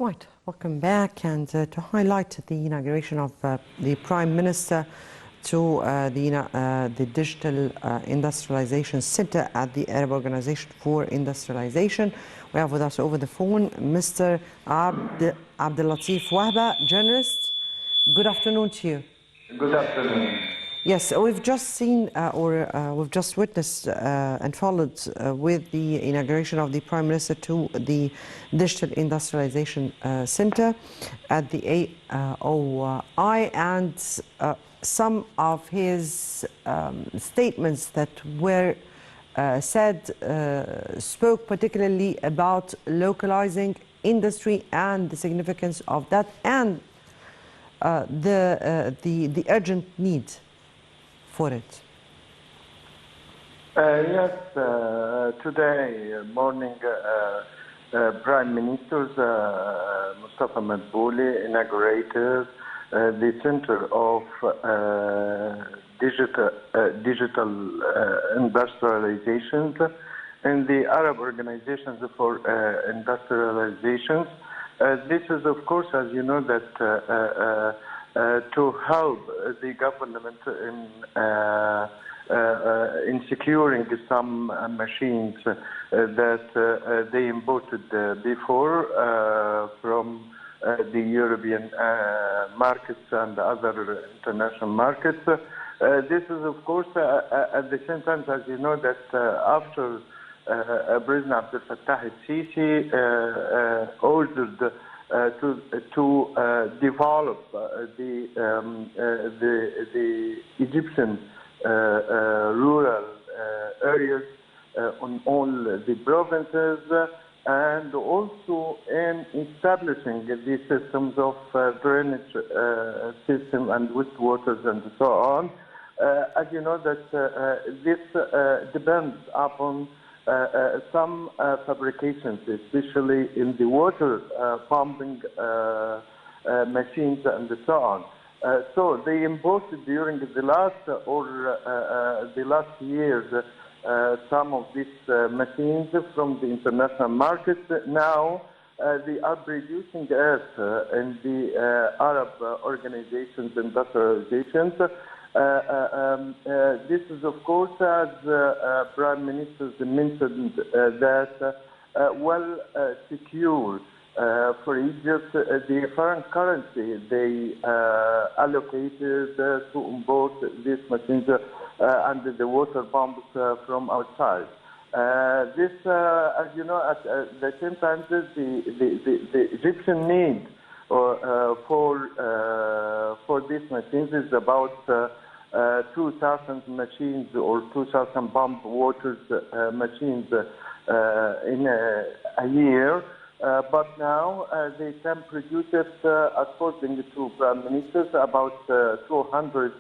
Right, welcome back. And to highlight the inauguration of the Prime Minister to the Digital Industrialization Center at the Arab Organization for Industrialization, we have with us over the phone Mr. Abdullatif Wahba, journalist. Good afternoon to you. Good afternoon. Yes, we've just seen we've just witnessed and followed with the inauguration of the Prime Minister to the Digital Industrialization Center at the AOI, and some of his statements that were said spoke particularly about localizing industry and the significance of that, and the urgent need for it. Yes, today morning, Prime Minister Mustafa Madbouli inaugurated the Center of Digital Industrialization in the Arab Organizations for Industrialization. This is, of course, as you know, that to help the government in securing some machines that they imported before from the European markets and other international markets. This is, of course, at the same time, as you know, that after President Abdel Fattah al-Sisi ordered to develop the Egyptian rural areas on all the provinces, and also in establishing the systems of drainage system and wastewaters and so on. As you know, that this depends upon some fabrications, especially in the water pumping machines and so on. So they imported during the last years some of these machines from the international market. Now they are producing it in the Arab organizations, industrializations. This is, of course, as Prime Minister mentioned, that well secure for Egypt the foreign currency they allocated to import these machines and the water pumps from outside. This, as you know, at the same time, the Egyptian need for these machines is about 2,000 machines or 2,000 pump waters machines in a year. But now they can produce it, according to Prime Minister, about 200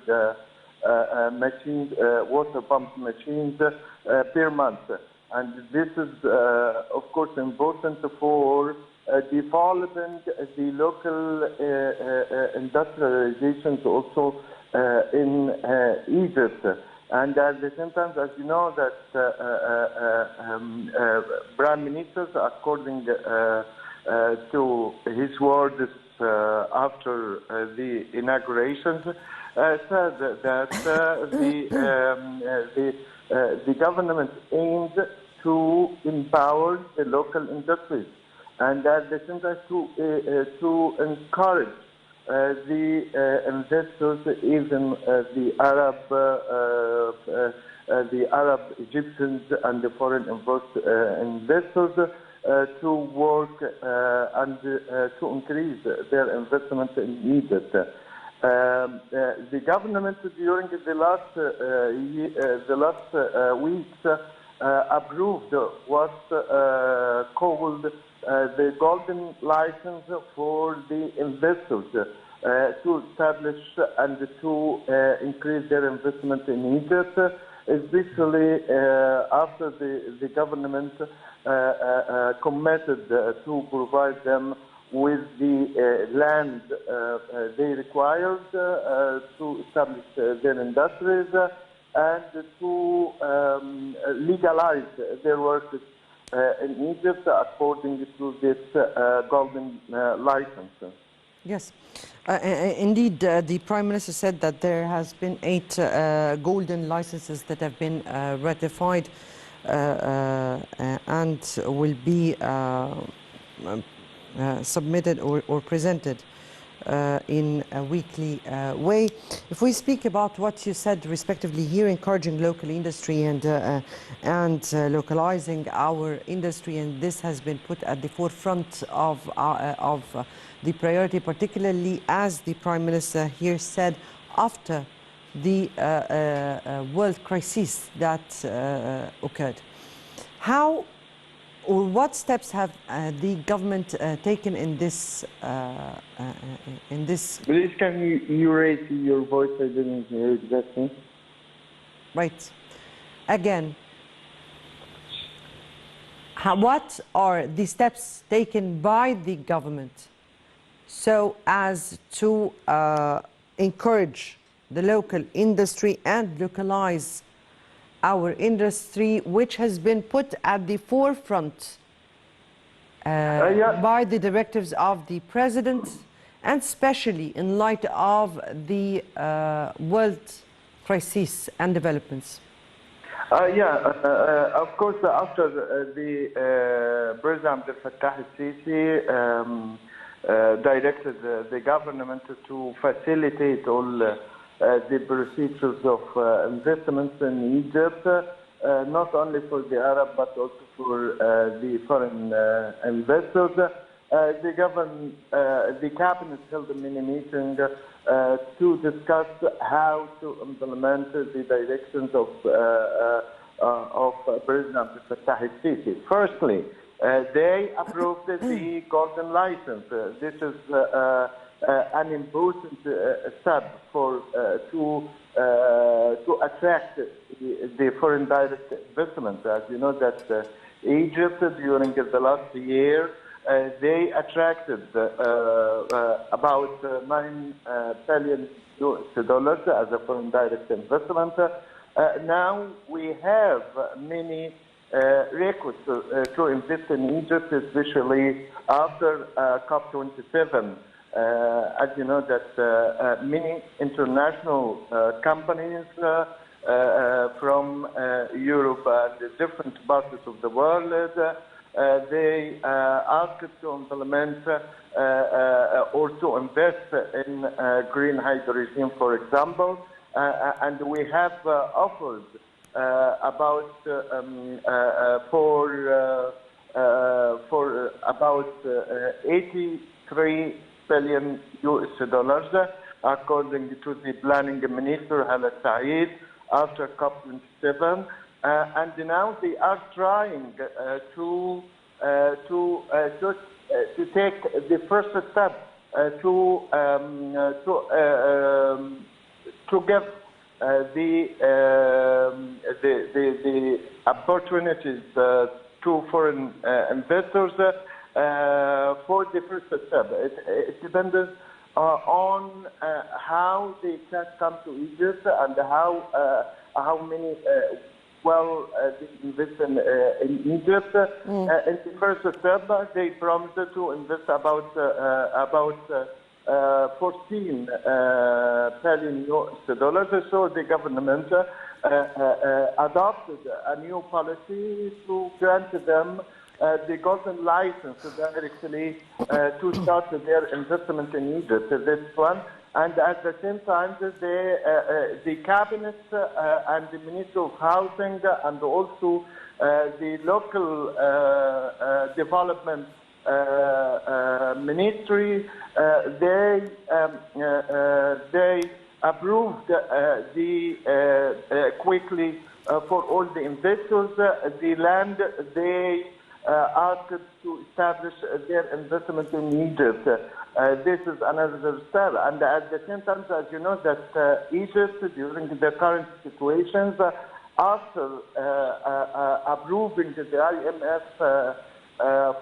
machines, water pump machines per month. And this is, of course, important for developing the local industrializations also in Egypt. And at the same time, as you know, that Prime Minister, according to his words after the inaugurations, said that the government aimed to empower the local industries, and at the same time to encourage the investors, even the Arab Egyptians and the foreign investors, to work and to increase their investment in Egypt. The government during the last weeks approved what's called the golden license for the investors to establish and to increase their investment in Egypt, especially after the government committed to provide them with the land they required to establish their industries and to legalize their work in Egypt according to this golden license. Yes, indeed, the Prime Minister said that there has been 8 golden licenses that have been ratified and will be submitted or presented in a weekly way. If we speak about what you said respectively here, encouraging local industry and localizing our industry, and this has been put at the forefront of the priority, particularly as the Prime Minister here said after the world crisis that occurred. How or what steps have the government taken in this? Please, can you raise your voice? I didn't hear exactly. Right. Again, what are the steps taken by the government so as to encourage the local industry and localize our industry, which has been put at the forefront by the directives of the President, and especially in light of the world crisis and developments? Of course, after the President Abdel Fattah al-Sisi directed the government to facilitate all the procedures of investments in Egypt, not only for the Arab but also for the foreign investors. The cabinet held a mini meeting to discuss how to implement the directions of President Abdel Fattah al-Sisi. Firstly, they approved the golden license. This is an important step for to attract the foreign direct investment. As you know that Egypt during the last year they attracted about $9 billion as a foreign direct investment. Now we have many records to invest in Egypt, especially after COP27. As you know that many international companies from Europe and different parts of the world, they asked to implement or to invest in green hydrogen, for example, and we have offered about for about 83 billion US, according to the planning minister Hala Saeed after COP27, and now they are trying to take the first step to give the opportunities to foreign investors for the first step. It depends on how they can come to Egypt and how many they invest in Egypt. In the first step, they promised to invest about 14 billion US. So the government adopted a new policy to grant them the golden license directly to start their investment in Egypt. This one, and at the same time, the cabinet and the Ministry of Housing and also the local development ministry, they approved quickly for all the investors the land they asked to establish their investment in Egypt. This is another step, and at the same time, as you know, that Egypt during the current situations, after approving the IMF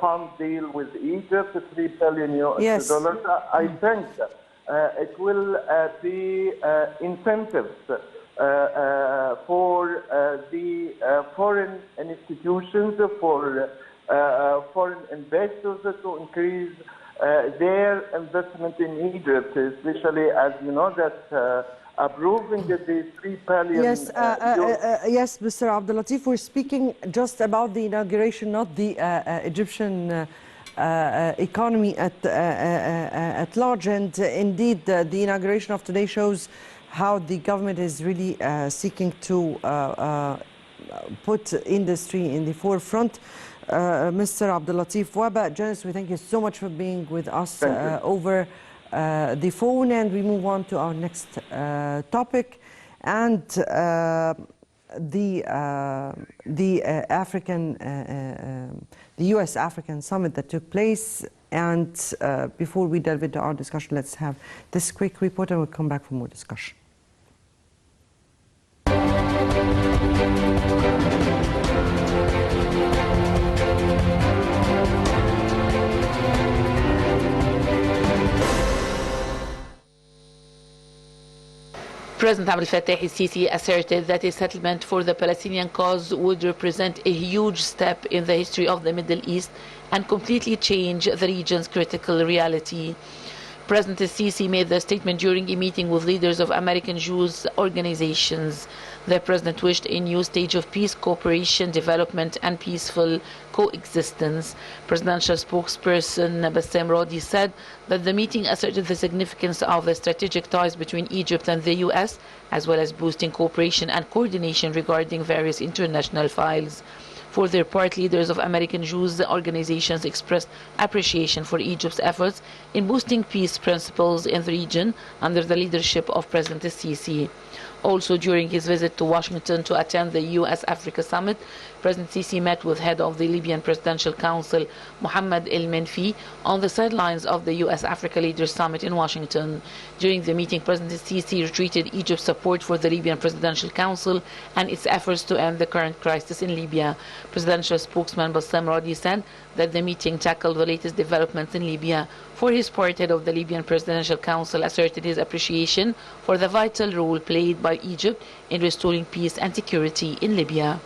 fund deal with Egypt, $3 billion US, I think it will be incentives for the foreign institutions, for foreign investors to increase their investment in Egypt, especially as you know that approving the 3 billion. Yes, yes, Mr. Abdullatif, we're speaking just about the inauguration, not the Egyptian economy at large. And indeed, the inauguration of today shows how the government is really seeking to put industry in the forefront. Mr. Abdullatif Wahba, journalist, we thank you so much for being with us over the phone, and we move on to our next topic, and the U.S. African summit that took place. And before we delve into our discussion, let's have this quick report, and we'll come back for more discussion. President Abdullatif al-Sisi asserted that a settlement for the Palestinian cause would represent a huge step in the history of the Middle East and completely change the region's critical reality. President al-Sisi made the statement during a meeting with leaders of American Jews organizations. The president wished a new stage of peace, cooperation, development, and peaceful coexistence. Presidential spokesperson Bassem Rodi said that the meeting asserted the significance of the strategic ties between Egypt and the U.S., as well as boosting cooperation and coordination regarding various international files. For their part, leaders of American Jews organizations expressed appreciation for Egypt's efforts in boosting peace principles in the region under the leadership of President al-Sisi. Also, during his visit to Washington to attend the U.S.-Africa Summit, President Sisi met with head of the Libyan Presidential Council, Mohammed El-Menfi, on the sidelines of the U.S.-Africa Leaders Summit in Washington. During the meeting, President Sisi retreated Egypt's support for the Libyan Presidential Council and its efforts to end the current crisis in Libya. Presidential spokesman Bassem Radi said that the meeting tackled the latest developments in Libya. For his part, head of the Libyan Presidential Council asserted his appreciation for the vital role played by Egypt in restoring peace and security in Libya.